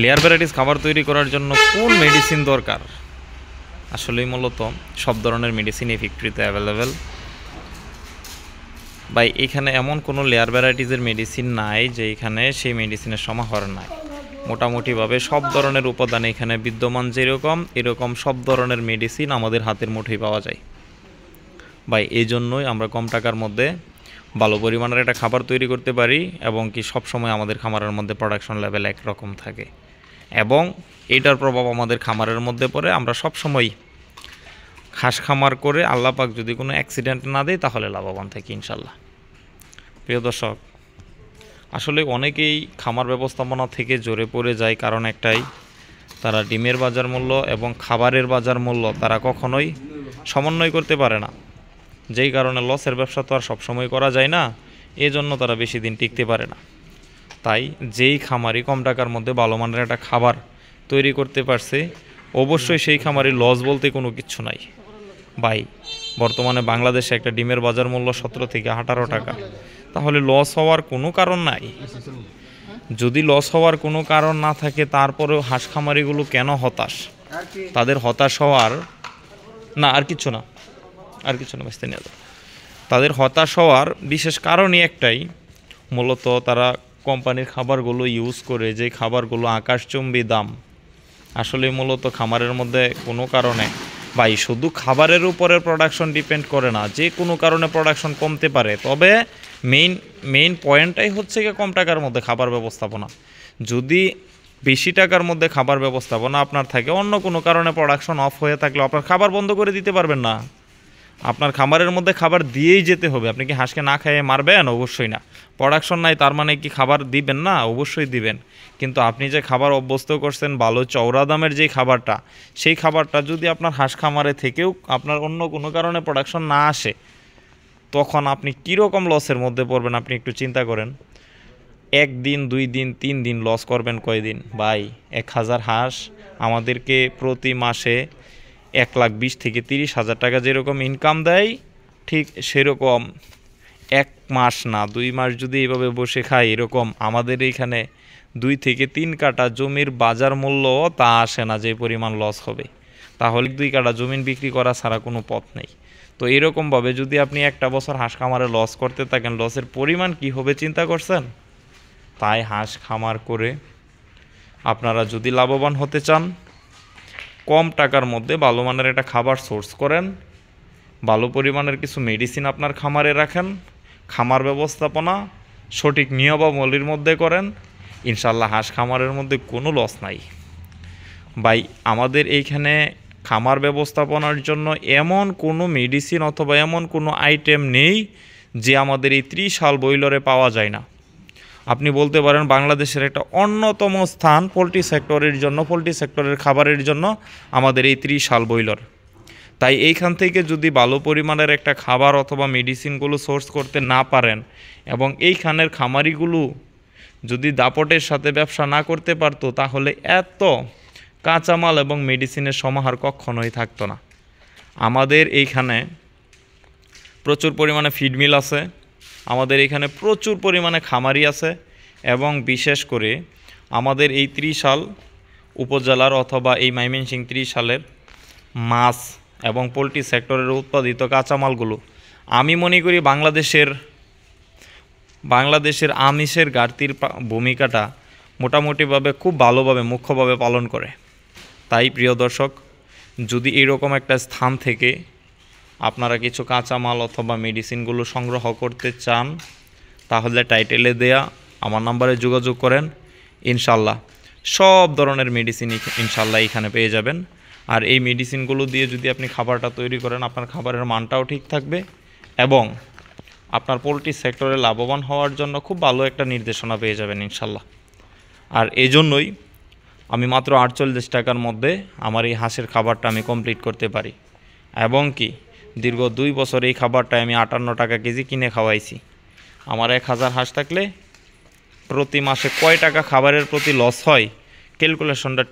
Layer varieties খাবার তৈরি করার জন্য কোন মেডিসিন দরকার? আসলেই মূলত সব ধরনের মেডিসিন এই ফ্যাক্টরিতে অ্যাভেলেবেল। ভাই এখানে এমন কোনো লেয়ার ভ্যারাইটিসের মেডিসিন নাই যে এখানে সেই মেডিসিনের সমাহার নাই। মোটামুটিভাবে সব ধরনের উপাদান এখানে বিদ্যমান, যেরকম এরকম সব ধরনের মেডিসিন আমাদের হাতের মুঠোয় পাওয়া যায়। ভাই এই জন্যই আমরা কম টাকার মধ্যে ভালো পরিমাণের একটা খাবার তৈরি করতে পারি, এবং কি সবসময় আমাদের খামারের মধ্যে প্রোডাকশন লেভেল একরকম থাকে, এবং এইটার প্রভাব আমাদের খামারের মধ্যে পড়ে। আমরা সবসময় হাঁস খামার করে আল্লাহ পাক যদি কোনো অ্যাক্সিডেন্ট না দেয় তাহলে লাভবান থাকি ইনশাল্লাহ। প্রিয় দর্শক, আসলে অনেকেই খামার ব্যবস্থাপনা থেকে জোরে পড়ে যায়, কারণ একটাই, তারা ডিমের বাজার মূল্য এবং খাবারের বাজার মূল্য তারা কখনোই সমন্বয় করতে পারে না। যেই কারণে লসের ব্যবসা তো আর সবসময় করা যায় না, এজন্য তারা বেশি দিন টিকতে পারে না। তাই যেই খামারি কম টাকার মধ্যে ভালো মানের একটা খাবার তৈরি করতে পারছে, অবশ্যই সেই খামারি লস বলতে কোনো কিচ্ছু নাই। ভাই বর্তমানে বাংলাদেশে একটা ডিমের বাজার মূল্য 17 থেকে 18 টাকা, তাহলে লস হওয়ার কোনো কারণ নাই। যদি লস হওয়ার কোনো কারণ না থাকে, তারপরেও হাঁস খামারিগুলো কেন হতাশ? তাদের হতাশ হওয়ার না, আর কিছু না, আর কিছু না, বাঁচতে নিয়ে যাও। তাদের হতাশ হওয়ার বিশেষ কারণই একটাই, মূলত তারা কোম্পানির খাবারগুলো ইউজ করে, যে খাবারগুলো আকাশচুম্বী দাম। আসলে মূলত খামারের মধ্যে কোনো কারণে, ভাই শুধু খাবারের উপরে প্রোডাকশন ডিপেন্ড করে না, যে কোনো কারণে প্রোডাকশন কমতে পারে। তবে মেইন পয়েন্টটাই হচ্ছে কি, কম টাকার মধ্যে খাবার ব্যবস্থাপনা। যদি বেশি টাকার মধ্যে খাবার ব্যবস্থাপনা আপনার থাকে, অন্য কোনো কারণে প্রোডাকশন অফ হয়ে থাকলে আপনার খাবার বন্ধ করে দিতে পারবেন না। আপনার খামারের মধ্যে খাবার দিয়েই যেতে হবে। আপনি কি হাঁসকে না খাইয়ে মারবেন? অবশ্যই না। প্রোডাকশন নাই তার মানে কি খাবার দিবেন না? অবশ্যই দিবেন। কিন্তু আপনি যে খাবার অভ্যস্ত করছেন ভালো চওড়া দামের যেই খাবারটা, সেই খাবারটা যদি আপনার হাঁস খামারে থেকেও আপনার অন্য কোনো কারণে প্রোডাকশন না আসে, তখন আপনি কীরকম লসের মধ্যে পড়বেন আপনি একটু চিন্তা করেন। 1 দিন 2 দিন 3 দিন লস করবেন কয়দিন? ভাই 1000 হাঁস আমাদেরকে প্রতি মাসে 1,20,000 থেকে 30,000 টাকা যেরকম ইনকাম দেয়, ঠিক সেরকম 1 মাস না 2 মাস যদি এইভাবে বসে খাই, এরকম আমাদের এইখানে 2 থেকে 3 কাঠা জমির বাজার মূল্য তা আসে না যে পরিমাণ লস হবে। তাহলে 2 কাঠা জমিন বিক্রি করা ছাড়া কোনো পথ নেই। তো এরকমভাবে যদি আপনি একটা বছর হাঁস খামারে লস করতে থাকেন, লসের পরিমাণ কি হবে চিন্তা করছেন? তাই হাঁস খামার করে আপনারা যদি লাভবান হতে চান, কম টাকার মধ্যে ভালো মানের একটা খাবার সোর্স করেন, ভালো পরিমাণের কিছু মেডিসিন আপনার খামারে রাখেন, খামার ব্যবস্থাপনা সঠিক নিয়মাবলীর মধ্যে করেন, ইনশাল্লাহ হাঁস খামারের মধ্যে কোনো লস নাই। ভাই আমাদের এইখানে খামার ব্যবস্থাপনার জন্য এমন কোনো মেডিসিন অথবা এমন কোনো আইটেম নেই যে আমাদের এই 30 সাল বয়লরে পাওয়া যায় না। আপনি বলতে পারেন বাংলাদেশের একটা অন্যতম স্থান পোলট্রি সেক্টরের জন্য, পোলট্রি সেক্টরের খাবারের জন্য আমাদের এই 30 সাল বয়লর। তাই এইখান থেকে যদি ভালো পরিমাণের একটা খাবার অথবা মেডিসিনগুলো সোর্স করতে না পারেন, এবং এইখানের খামারিগুলো যদি দাপটের সাথে ব্যবসা না করতে পারতো, তাহলে এত কাঁচামাল এবং মেডিসিনের সমাহার কখনোই থাকতো না। আমাদের এইখানে প্রচুর পরিমাণে ফিড মিল আছে, আমাদের এখানে প্রচুর পরিমাণে খামারি আছে, এবং বিশেষ করে আমাদের এই 30 সাল উপজেলার অথবা এই ময়মনসিংহ 30 সালের মাছ এবং পোলট্রি সেক্টরের উৎপাদিত কাঁচামালগুলো, আমি মনে করি বাংলাদেশের আমিষের ঘাটতির ভূমিকাটা মোটামুটিভাবে খুব ভালোভাবে মুখ্যভাবে পালন করে। তাই প্রিয় দর্শক, যদি এরকম একটা স্থান থেকে আপনারা কিছু কাঁচামাল অথবা মেডিসিনগুলো সংগ্রহ করতে চান, তাহলে টাইটেলে দেয়া আমার নাম্বারে যোগাযোগ করেন। ইনশাল্লাহ সব ধরনের মেডিসিন ইনশাল্লাহ এখানে পেয়ে যাবেন। আর এই মেডিসিনগুলো দিয়ে যদি আপনি খাবারটা তৈরি করেন, আপনার খাবারের মানটাও ঠিক থাকবে, এবং আপনার পোলট্রি সেক্টরে লাভবান হওয়ার জন্য খুব ভালো একটা নির্দেশনা পেয়ে যাবেন ইনশাল্লাহ। আর এই জন্যই আমি মাত্র 48 টাকার মধ্যে আমার এই হাঁসের খাবারটা আমি কমপ্লিট করতে পারি, এবং কি দীর্ঘ 2 বছর এই খাবারটা আমি 58 টাকা কেজি কিনে খাওয়াইছি। আমার 1000 হাঁস থাকলে প্রতি মাসে কয় টাকা খাবারের প্রতি লস হয়, ক্যালকুলেশনটা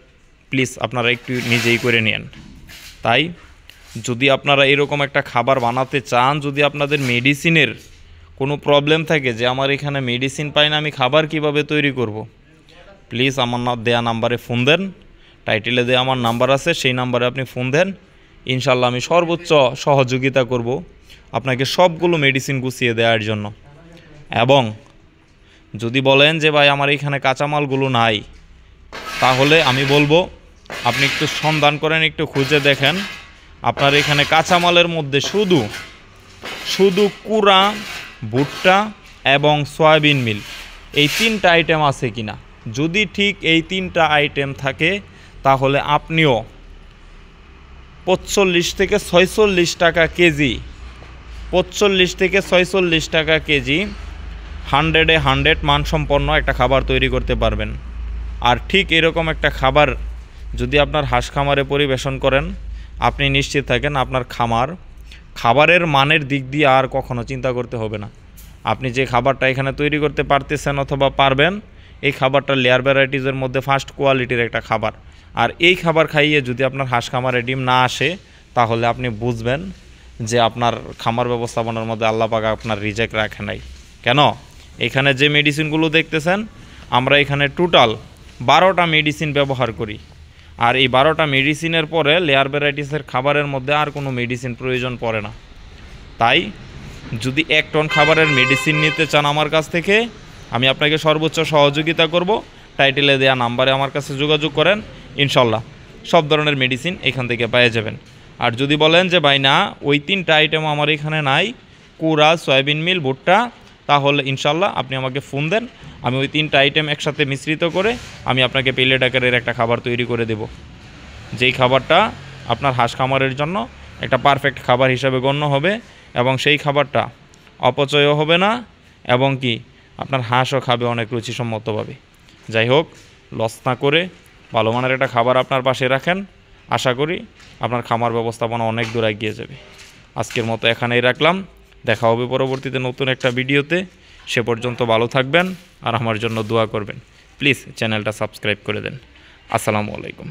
প্লিজ আপনারা একটু নিজেই করে নেন। তাই যদি আপনারা এরকম একটা খাবার বানাতে চান, যদি আপনাদের মেডিসিনের কোনো প্রবলেম থাকে যে আমার এখানে মেডিসিন পাই না, আমি খাবার কিভাবে তৈরি করব, প্লিজ আমার দেয়া নাম্বারে ফোন দেন, টাইটেলে দেয়া আমার নাম্বার আছে, সেই নাম্বারে আপনি ফোন দেন। ইনশাল্লাহ আমি সর্বোচ্চ সহযোগিতা করব আপনাকে সবগুলো মেডিসিন গুছিয়ে দেওয়ার জন্য। এবং যদি বলেন যে ভাই আমার এখানে কাঁচামালগুলো নাই, তাহলে আমি বলবো আপনি একটু সন্ধান করেন, একটু খুঁজে দেখেন আপনার এখানে কাঁচামালের মধ্যে শুধু কুড়া, ভুট্টা এবং সয়াবিন মিল এই 3টা আইটেম আছে কিনা। যদি ঠিক এই 3টা আইটেম থাকে তাহলে আপনিও 45 থেকে 46 টাকা কেজি, 45 থেকে 46 টাকা কেজি 100-এ 100 মানসম্পন্ন একটা খাবার তৈরি করতে পারবেন। আর ঠিক এরকম একটা খাবার যদি আপনার হাঁস খামারে পরিবেশন করেন, আপনি নিশ্চিত থাকেন আপনার খাবারের মানের দিক দিয়ে আর কখনো চিন্তা করতে হবে না। আপনি যে খাবারটা এখানে তৈরি করতে পারতেছেন অথবা পারবেন, এই খাবারটা লেয়ার ভ্যারাইটিসের মধ্যে ফার্স্ট কোয়ালিটির একটা খাবার। আর এই খাবার খাইয়ে যদি আপনার হাঁস খামারে ডিম না আসে, তাহলে আপনি বুঝবেন যে আপনার খামার ব্যবস্থাপনার মধ্যে আল্লাহ পাক আপনার রিজেক্ট রাখে নাই। কেন? এখানে যে মেডিসিনগুলো দেখতেছেন, আমরা এখানে টোটাল 12টা মেডিসিন ব্যবহার করি। আর এই 12টা মেডিসিনের পরে লেয়ার ভ্যারাইটিসের খাবারের মধ্যে আর কোনো মেডিসিন প্রয়োজন পড়ে না। তাই যদি 1 টন খাবারের মেডিসিন নিতে চান আমার কাছ থেকে, আমি আপনাকে সর্বোচ্চ সহযোগিতা করব। টাইটেলে দেয়া নাম্বারে আমার কাছে যোগাযোগ করেন, ইনশাল্লাহ সব ধরনের মেডিসিন এখান থেকে পেয়ে যাবেন। আর যদি বলেন যে ভাই না, ওই 3টা আইটেম আমার এখানে নাই, কুড়া, সয়াবিন মিল, ভুট্টা, তাহলে ইনশাল্লাহ আপনি আমাকে ফোন দেন, আমি ওই 3টা আইটেম একসাথে মিশ্রিত করে আমি আপনাকে পেলেট আকারের একটা খাবার তৈরি করে দেব, যেই খাবারটা আপনার হাঁস খামারের জন্য একটা পারফেক্ট খাবার হিসাবে গণ্য হবে। এবং সেই খাবারটা অপচয়ও হবে না, এবং কি আপনার হাঁসও খাবে অনেক রুচিসম্মতভাবে। যাই হোক, লস না করে ভালো মানের একটা খাবার আপনার পাশে রাখেন, আশা করি আপনার খামার ব্যবস্থাপনা অনেক দূর এগিয়ে যাবে। আজকের মতো এখানেই রাখলাম, দেখা হবে পরবর্তীতে নতুন একটা ভিডিওতে। সে পর্যন্ত ভালো থাকবেন আর আমার জন্য দোয়া করবেন। প্লিজ চ্যানেলটা সাবস্ক্রাইব করে দেন। আসসালামু আলাইকুম।